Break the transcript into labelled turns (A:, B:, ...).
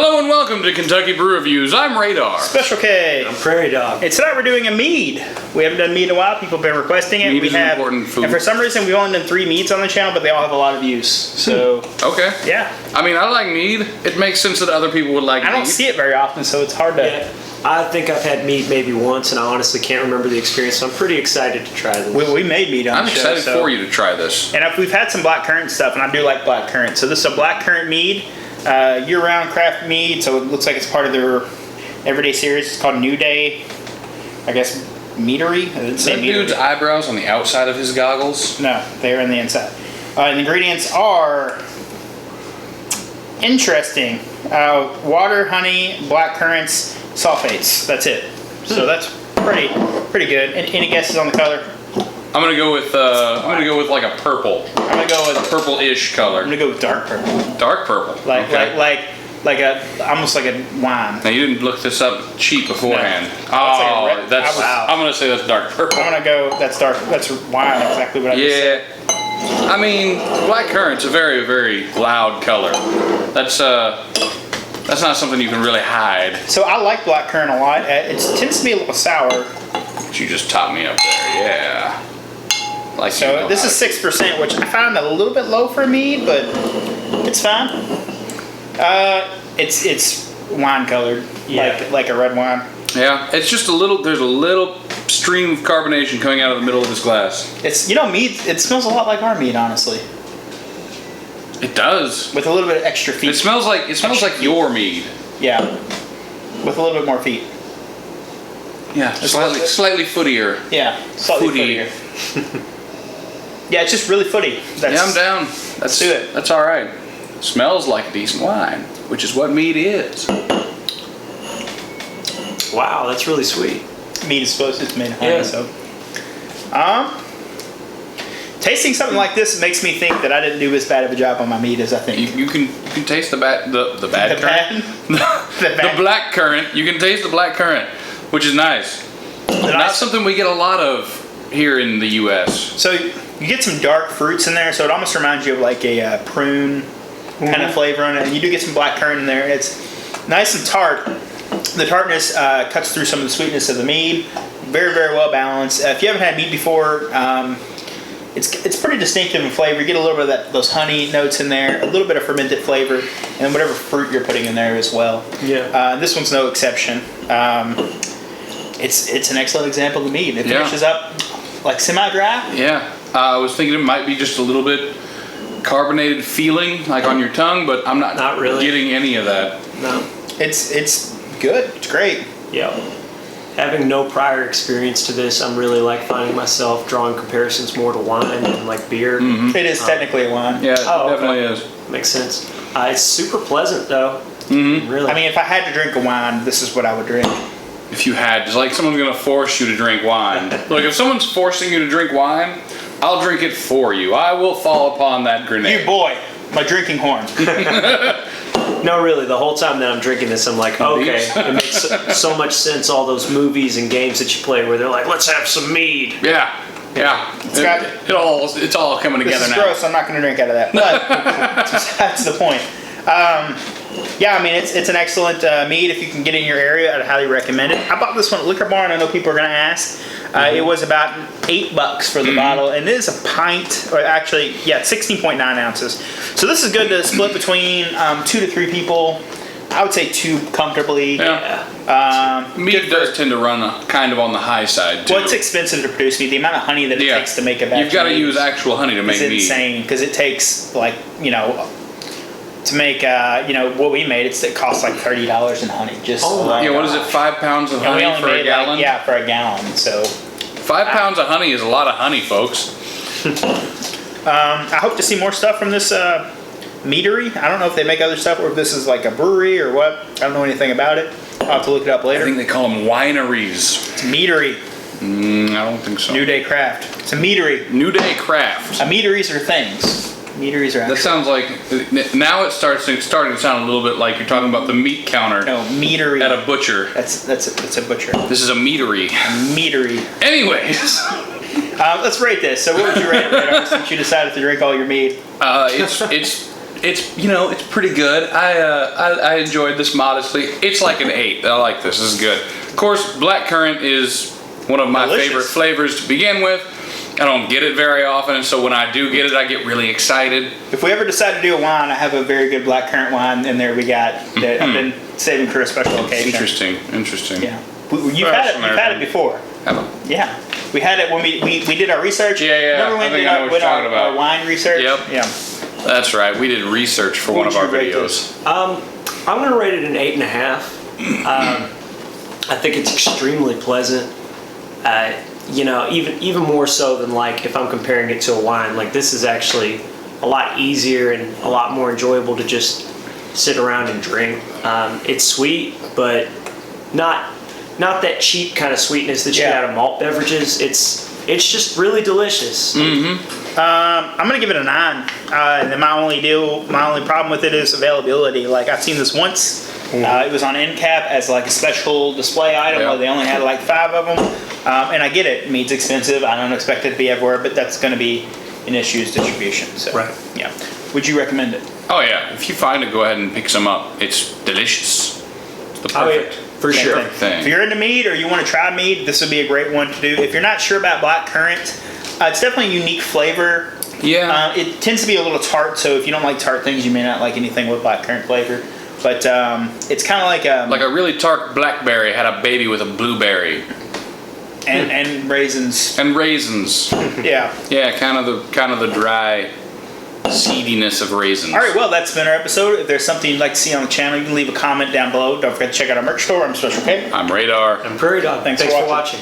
A: Hello and welcome to Kentucky Brew Reviews. I'm Radar.
B: Special K.
C: I'm Prairie Dog.
B: And tonight we're doing a mead. We haven't done mead in a while. People have been requesting it.
A: Mead is an important food.
B: And for some reason, we've only done 3 meads on the channel, but they all have a lot of views. So,
A: Okay.
B: yeah.
A: I mean, I like mead. It makes sense that other people would like mead.
B: I don't see it very often, so it's hard to...
C: Yeah, I think I've had mead maybe once, and I honestly can't remember the experience, so I'm pretty excited to try this.
B: We made mead on
A: I'm
B: the show.
A: excited for you to try this.
B: And we've had some black currant stuff, and I do like black currant. So this is a black currant mead, year-round craft mead. So it looks like it's part of their everyday series. It's called New Day, I guess, meadery. I didn't
A: Is
B: say
A: that
B: meadery.
A: dude's eyebrows on the outside of his goggles?
B: No, they're on the inside. And the ingredients are interesting. Water, honey, black currants, sulfates. That's it. So that's pretty good. Any guesses on the color?
A: I'm gonna go with like a purple.
B: I'm gonna go with
A: Purple-ish color.
B: I'm gonna go with dark purple.
A: Dark purple.
B: Like almost like a wine.
A: Now you didn't look this up cheap beforehand.
B: No. Wow.
A: I'm gonna say that's dark purple.
B: I'm gonna go. That's dark. That's wine. Exactly what I just said.
A: Yeah. I mean, black currant's a very, very loud color. That's not something you can really hide.
B: So I like black currant a lot. It tends to be a little sour.
A: But you just topped me up there, yeah. Like
B: So this is 6%, which I found a little bit low for mead, but it's fine. It's wine colored, like a red wine.
A: Yeah, it's just a little. There's a little stream of carbonation coming out of the middle of this glass.
B: It's mead. It smells a lot like our mead, honestly,
A: It does.
B: with a little bit of extra feet.
A: It smells like your mead.
B: Yeah, with a little bit more feet.
A: Yeah, slightly footier.
B: Yeah, slightly
A: Footy.
B: footier. Yeah, it's just really footy.
A: Yeah, I'm down. Let's
B: do it.
A: That's all right. Smells like a decent wine, which is what mead is.
C: Wow, that's really sweet.
B: Mead is supposed to be made of honey,
C: Yeah.
B: so. Tasting something like this makes me think that I didn't do as bad of a job on my mead as I think.
A: You can taste the bad currant. The black currant. You can taste the black currant, which is nice. Not something we get a lot of here in the U.S.
B: So you get some dark fruits in there, so it almost reminds you of like a prune kind of flavor on it. And you do get some black currant in there. It's nice and tart. The tartness cuts through some of the sweetness of the mead. Very, very well balanced. If you haven't had mead before, it's pretty distinctive in flavor. You get a little bit of those honey notes in there, a little bit of fermented flavor, and then whatever fruit you're putting in there as well.
C: Yeah.
B: This one's no exception. It's an excellent example of mead. It finishes up like semi-dry.
A: Yeah, I was thinking it might be just a little bit carbonated feeling, like on your tongue, but I'm not
C: really
A: getting any of that.
C: No.
B: It's good. It's great.
C: Yeah. Having no prior experience to this, I'm really finding myself drawing comparisons more to wine and like beer.
A: Mm-hmm.
B: It is technically a wine.
A: Yeah, it definitely
C: okay.
A: is.
C: Makes sense. It's super pleasant though.
A: Mm-hmm.
C: Really.
B: I mean, if I had to drink a wine, this is what I would drink.
A: If you had, just like someone's gonna force you to drink wine. Look, if someone's forcing you to drink wine, I'll drink it for you. I will fall upon that grenade.
B: You boy, my drinking horn.
C: No, really, the whole time that I'm drinking this, I'm like, okay, it makes so much sense, all those movies and games that you play where they're like, let's have some mead.
A: Yeah. It's all coming together
B: This is
A: now.
B: gross. I'm not going to drink out of that. But that's the point. Yeah, I mean, it's an excellent mead. If you can get in your area, I'd highly recommend it. I bought this one at Liquor Barn. I know people are going to ask. It was about $8 for the bottle, and it is a pint, or actually, 16.9 ounces. So this is good to split between 2 to 3 people. I would say 2 comfortably.
A: Yeah. Mead does tend to run kind of on the high side too.
B: Well, it's expensive to produce mead. The amount of honey that it takes to make a batch.
A: You've got to use actual honey to make mead.
B: It's insane because it takes to make what we made. It costs like $30 in honey.
A: What is it? 5 pounds of honey for a gallon?
B: For a gallon. So
A: 5 pounds of honey is a lot of honey, folks.
B: I hope to see more stuff from this meadery. I don't know if they make other stuff or if this is like a brewery or what. I don't know anything about it. I'll have to look it up later.
A: I think they call them wineries.
B: It's a meadery.
A: I don't think so.
B: New Day Craft. It's a meadery.
A: New Day Craft.
B: Meaderies are things. Meaderies are actually.
A: That sounds like, now it's starting to sound a little bit like you're talking about the meat counter.
B: No, meadery.
A: At a butcher.
B: That's a butcher.
A: This is a meadery.
B: A meadery.
A: Anyways.
B: Let's rate this. So what would you rate it, Radar, since you decided to drink all your mead?
A: It's it's it's pretty good. I enjoyed this modestly. It's like an 8. I like this. This is good. Of course, black currant is one of my favorite flavors to begin with. I don't get it very often, and so when I do get it, I get really excited.
B: If we ever decide to do a wine, I have a very good black currant wine in there. We got that I've been saving for a special occasion.
A: Interesting.
B: Yeah, you've had it before.
A: Have I?
B: Yeah, we had it when we did our research.
A: Yeah.
B: Remember when we did our wine research?
A: Yep.
B: Yeah.
A: That's right. We did research for one of our videos.
C: I'm going to rate it an 8.5. I think it's extremely pleasant. Even more so than like if I'm comparing it to a wine. Like this is actually a lot easier and a lot more enjoyable to just sit around and drink. It's sweet, but not that cheap kind of sweetness that you get out of malt beverages. It's just really delicious.
B: I'm gonna give it a 9. And then my only problem with it is availability. Like I've seen this once. It was on end cap as like a special display item where they only had like 5 of them. And I get it. Mead's expensive. I don't expect it to be everywhere, but that's going to be an issue is distribution. So, yeah. Would you recommend it?
A: Oh yeah. If you find it, go ahead and pick some up. It's delicious. It's the perfect.
C: For sure.
A: Perfect thing.
B: If you're into mead or you want to try mead, this would be a great one to do. If you're not sure about black currant, it's definitely a unique flavor.
A: Yeah.
B: It tends to be a little tart, so if you don't like tart things, you may not like anything with black currant flavor. But it's kind of like
A: a really tart blackberry had a baby with a blueberry.
B: And raisins.
A: And raisins.
B: Yeah.
A: Yeah, kind of the dry seediness of raisins.
B: All right, well, that's been our episode. If there's something you'd like to see on the channel, you can leave a comment down below. Don't forget to check out our merch store. I'm Special K.
A: I'm Radar.
C: I'm Prairie Dog.
B: Thanks for watching.